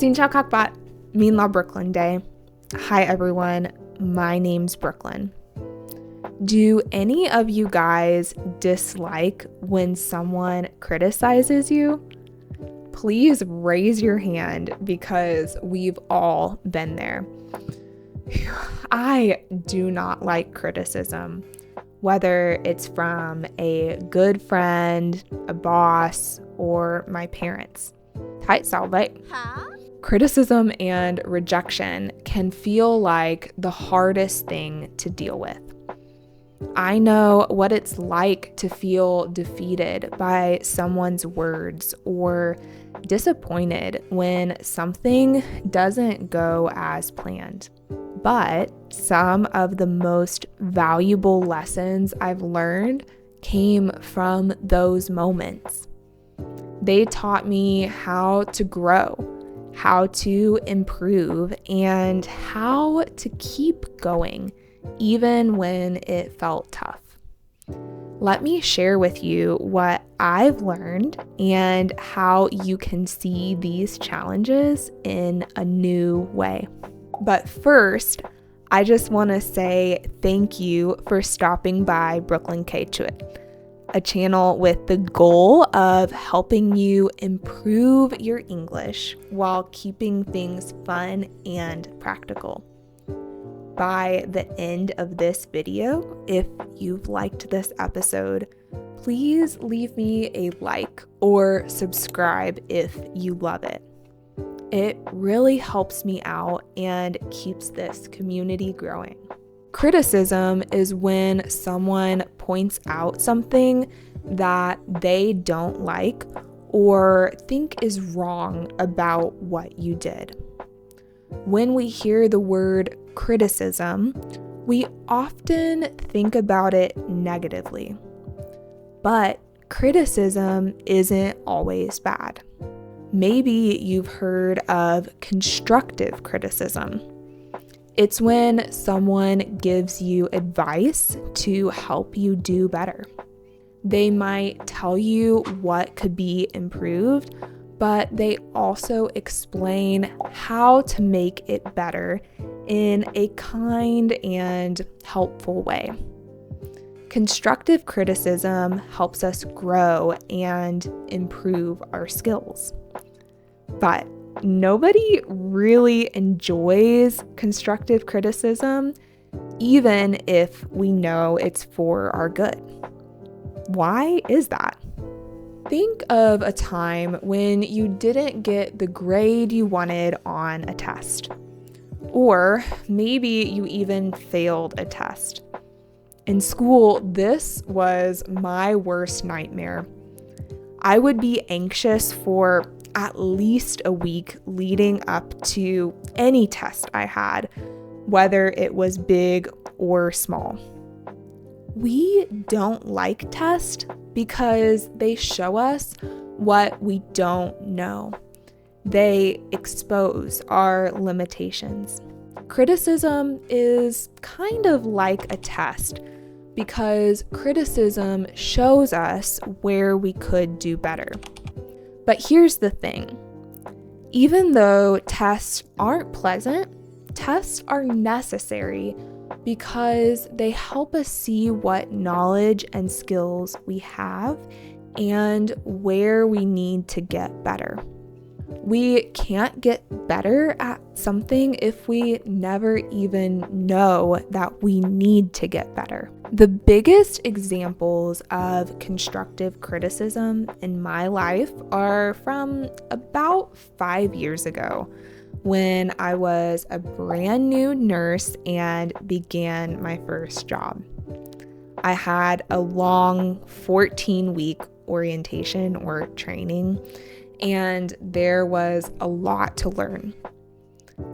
Xin chào các bạn, mình là Brooklyn Day. Hi everyone, my name's Brooklyn. Do any of you guys dislike when someone criticizes you? Please raise your hand because we've all been there. I do not like criticism, whether it's from a good friend, a boss, or my parents. Tại sao vậy? Criticism and rejection can feel like the hardest thing to deal with. I know what it's like to feel defeated by someone's words or disappointed when something doesn't go as planned. But some of the most valuable lessons I've learned came from those moments. They taught me how to grow, how to improve, and how to keep going, even when it felt tough. Let me share with you what I've learned and how you can see these challenges in a new way. But first, I just want to say thank you for stopping by Brooklyn K Chuyện, a channel with the goal of helping you improve your English while keeping things fun and practical. By the end of this video, if you've liked this episode, please leave me a like or subscribe if you love it. It really helps me out and keeps this community growing. Criticism is when someone points out something that they don't like or think is wrong about what you did. When we hear the word criticism, we often think about it negatively. But criticism isn't always bad. Maybe you've heard of constructive criticism. It's when someone gives you advice to help you do better. They might tell you what could be improved, but they also explain how to make it better in a kind and helpful way. Constructive criticism helps us grow and improve our skills. But nobody really enjoys constructive criticism, even if we know it's for our good. Why is that? Think of a time when you didn't get the grade you wanted on a test. Or maybe you even failed a test. In school, this was my worst nightmare. I would be anxious for at least a week leading up to any test I had, whether it was big or small. We don't like tests because they show us what we don't know. They expose our limitations. Criticism is kind of like a test because criticism shows us where we could do better. But here's the thing. Even though tests aren't pleasant, tests are necessary because they help us see what knowledge and skills we have and where we need to get better. We can't get better at something if we never even know that we need to get better. The biggest examples of constructive criticism in my life are from about 5 years ago when I was a brand new nurse and began my first job. I had a long 14-week orientation or training, and there was a lot to learn.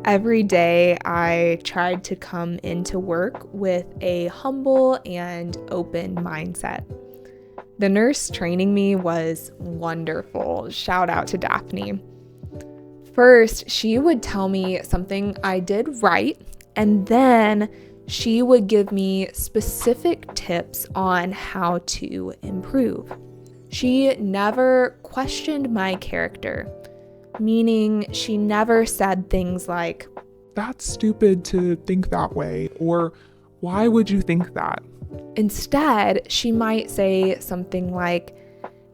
Every day, I tried to come into work with a humble and open mindset. The nurse training me was wonderful. Shout out to Daphne. First, she would tell me something I did right, and then she would give me specific tips on how to improve. She never questioned my character. meaning she never said things like, "That's stupid to think that way," or "Why would you think that?" Instead, she might say something like,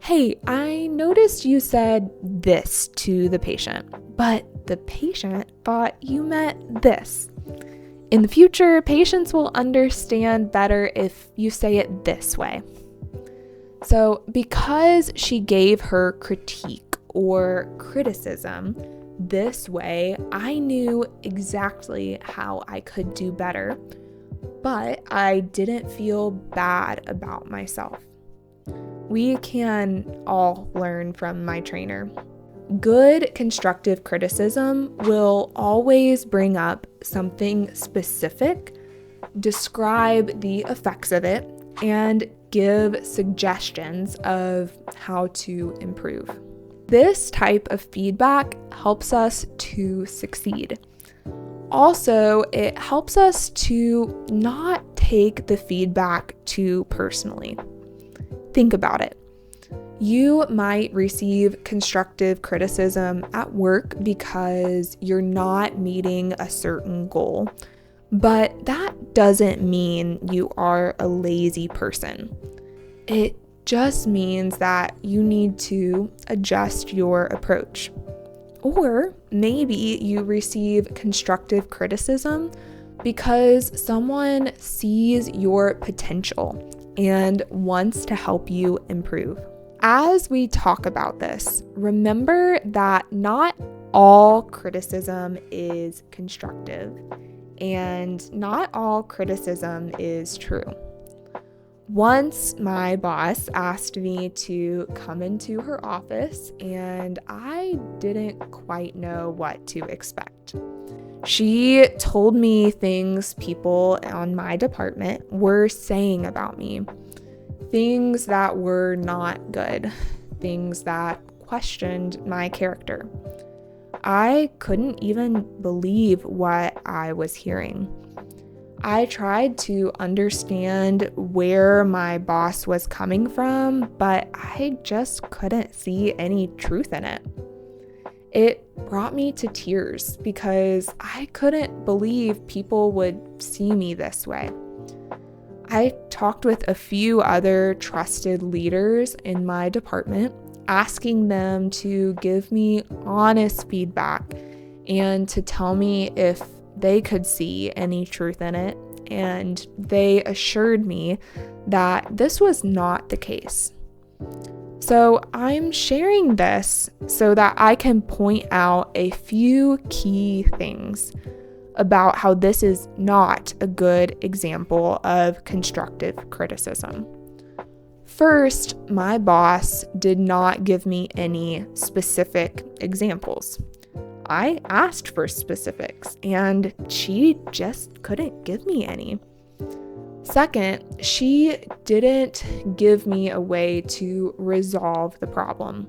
"Hey, I noticed you said this to the patient, but the patient thought you meant this. In the future, patients will understand better if you say it this way." So, because she gave her critique or criticism this way, I knew exactly how I could do better, but I didn't feel bad about myself. We can all learn from my trainer. Good constructive criticism will always bring up something specific, describe the effects of it, and give suggestions of how to improve. This type of feedback helps us to succeed. Also, it helps us to not take the feedback too personally. Think about it. You might receive constructive criticism at work because you're not meeting a certain goal, but that doesn't mean you are a lazy person. It just means that you need to adjust your approach. Or maybe you receive constructive criticism because someone sees your potential and wants to help you improve. As we talk about this, remember that not all criticism is constructive and not all criticism is true. Once my boss asked me to come into her office and I didn't quite know what to expect. She told me things people on my department were saying about me, things that were not good, things that questioned my character. I couldn't even believe what I was hearing. I tried to understand where my boss was coming from, but I just couldn't see any truth in it. It brought me to tears because I couldn't believe people would see me this way. I talked with a few other trusted leaders in my department, asking them to give me honest feedback and to tell me if they could see any truth in it, and they assured me that this was not the case. So I'm sharing this so that I can point out a few key things about how this is not a good example of constructive criticism. First, my boss did not give me any specific examples. I asked for specifics, and she just couldn't give me any. Second, she didn't give me a way to resolve the problem.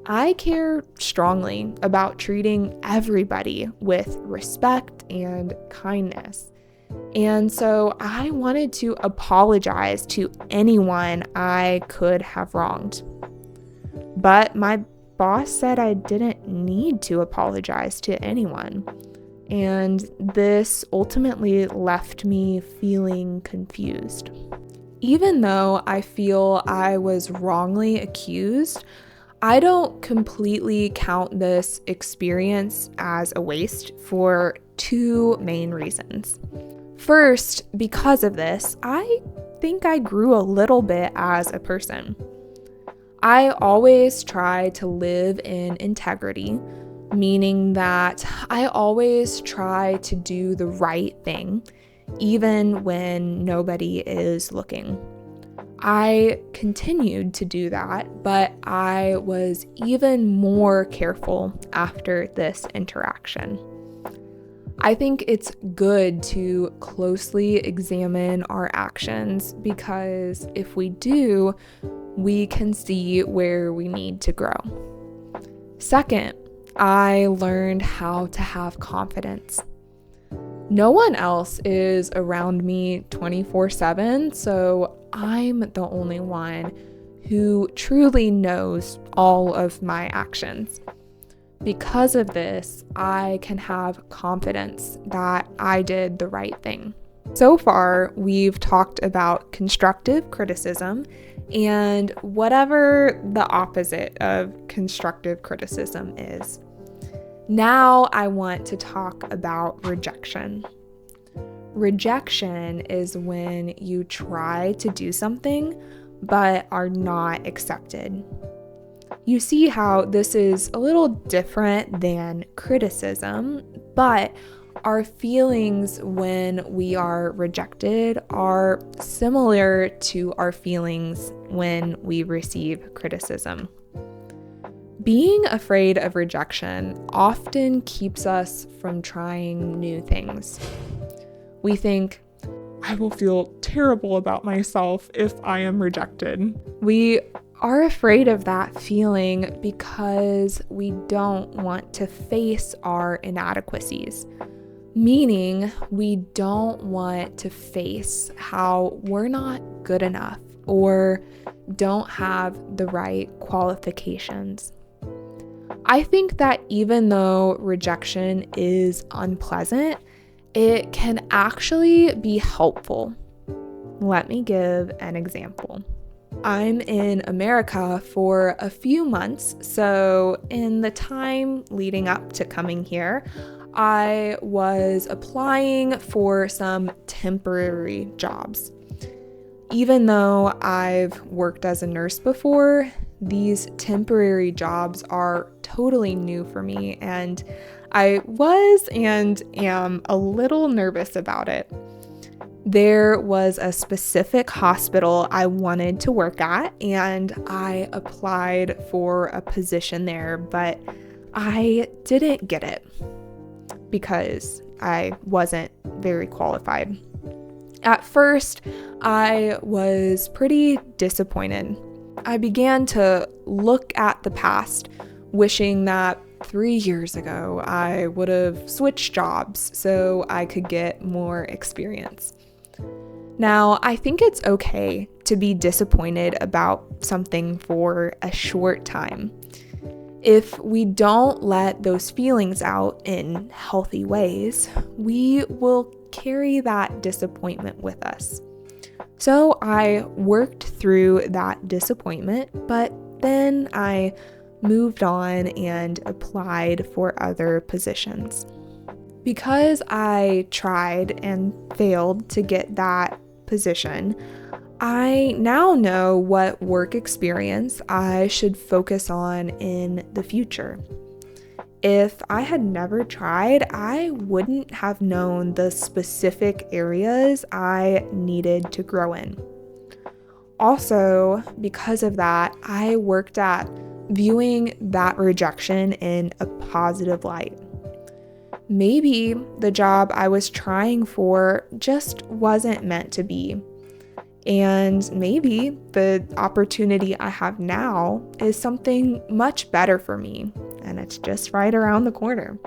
I care strongly about treating everybody with respect and kindness. And so I wanted to apologize to anyone I could have wronged. But my boss said I didn't need to apologize to anyone. And this ultimately left me feeling confused. Even though I feel I was wrongly accused, I don't completely count this experience as a waste for two main reasons. First, because of this, I think I grew a little bit as a person. I always try to live in integrity, meaning that I always try to do the right thing, even when nobody is looking. I continued to do that, but I was even more careful after this interaction. I think it's good to closely examine our actions because if we do, we can see where we need to grow. Second, I learned how to have confidence. No one else is around me 24/7, so I'm the only one who truly knows all of my actions. Because of this, I can have confidence that I did the right thing. So far, we've talked about constructive criticism and whatever the opposite of constructive criticism is. Now I want to talk about rejection. Rejection is when you try to do something but are not accepted. You see how this is a little different than criticism, but our feelings when we are rejected are similar to our feelings when we receive criticism. Being afraid of rejection often keeps us from trying new things. We think, I will feel terrible about myself if I am rejected. We are afraid of that feeling because we don't want to face our inadequacies. Meaning, we don't want to face how we're not good enough or don't have the right qualifications. I think that even though rejection is unpleasant, it can actually be helpful. Let me give an example. I'm in America for a few months, so in the time leading up to coming here, I was applying for some temporary jobs. Even though I've worked as a nurse before, these temporary jobs are totally new for me, and I was and am a little nervous about it. There was a specific hospital I wanted to work at, and I applied for a position there, but I didn't get it because I wasn't very qualified. At first, I was pretty disappointed. I began to look at the past, wishing that 3 years ago I would have switched jobs so I could get more experience. Now, I think it's okay to be disappointed about something for a short time. If we don't let those feelings out in healthy ways, we will carry that disappointment with us. So I worked through that disappointment, but then I moved on and applied for other positions. Because I tried and failed to get that position, I now know what work experience I should focus on in the future. If I had never tried, I wouldn't have known the specific areas I needed to grow in. Also, because of that, I worked at viewing that rejection in a positive light. Maybe the job I was trying for just wasn't meant to be. And maybe the opportunity I have now is something much better for me, and it's just right around the corner.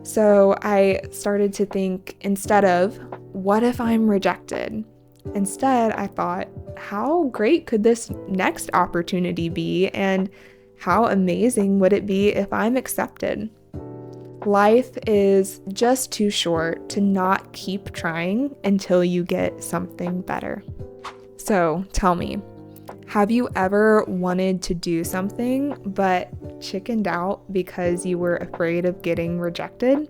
So I started to think, instead of, what if I'm rejected? Instead, I thought, how great could this next opportunity be, and how amazing would it be if I'm accepted? Life is just too short to not keep trying until you get something better. So tell me, have you ever wanted to do something but chickened out because you were afraid of getting rejected?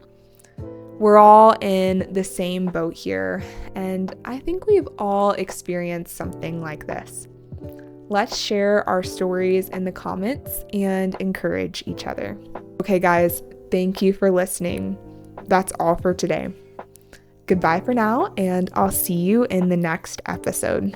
We're all in the same boat here, and I think we've all experienced something like this. Let's share our stories in the comments and encourage each other. Okay, guys. Thank you for listening. That's all for today. Goodbye for now, and I'll see you in the next episode.